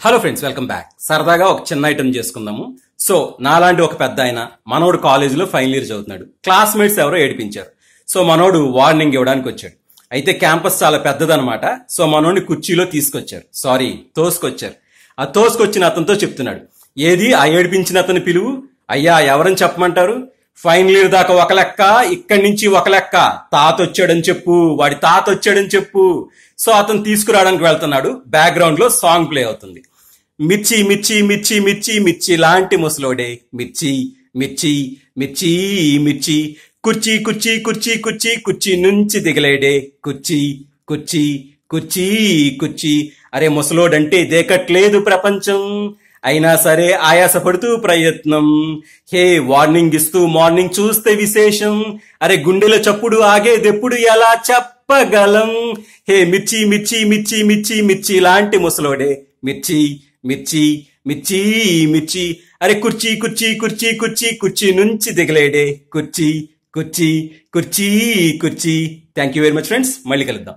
Hello friends, welcome back. సరదాగా ఒక చిన్న ఐటమ్ చేసుకుందాము. సో నాలాంటి ఒక పెద్ద ఆయన మనోడు కాలేజీలో ఫైనల్ ఇయర్ చదువుతున్నాడు. క్లాస్మేట్స్ ఎవరో ఏడిపించారు. సో మనోడు వార్నింగ్ ఇవ్వడానికి వచ్చాడు. అయితే క్యాంపస్ చాలా పెద్దదనమాట. సో మనోడిని కుర్చీలో తోసుకొచ్చారు. ఆ తోసుకొచ్చిన అతనితో చెప్తున్నాడు, ఏది ఆ ఏడిపించిన అతని పిలువు, అయ్యా ఎవరని చెప్పమంటారు, ఫైనల్ ఇయర్ దాకా ఒక లెక్క, ఇక్కడి నుంచి ఒక లెక్క, తాత వచ్చాడని చెప్పు, వాడి తాత వచ్చాడని చెప్పు. సో అతను తీసుకురావడానికి వెళ్తున్నాడు. బ్యాక్గ్రౌండ్ లో సాంగ్ ప్లే అవుతుంది. మిర్చి మిర్చి మిర్చి మిర్చి మిర్చి లాంటి ముసలోడే, మిర్చి మిర్చి మిర్చి మిర్చి, కుర్చీ కుర్చీ కుర్చీ కుర్చీ కుర్చీ నుంచి దిగలేడే, కుర్చీ కుర్చీ కుర్చీ కుర్చీ. అరే ముసలోడంటే దేకట్లేదు ప్రపంచం, అయినా సరే ఆయాసపడుతూ ప్రయత్నం. హే వార్నింగ్ ఇస్తూ మార్నింగ్ చూస్తే విశేషం, అరే గుండెల చప్పుడు ఆగేదెప్పుడు ఎలా చెప్పగలం. హే మిర్చి మిర్చి మిర్చి మిర్చి మిర్చి లాంటి ముసలోడే, మిర్చి మిర్చి మిర్చి మిర్చి. అరే కుర్చీ కుర్చీ కుర్చీ కుర్చీ కుర్చీ నుంచి దిగలేడే, కుర్చీ కుర్చీ కుర్చీ కుర్చీ. Thank you very much friends, మళ్ళీ కలుద్దాం.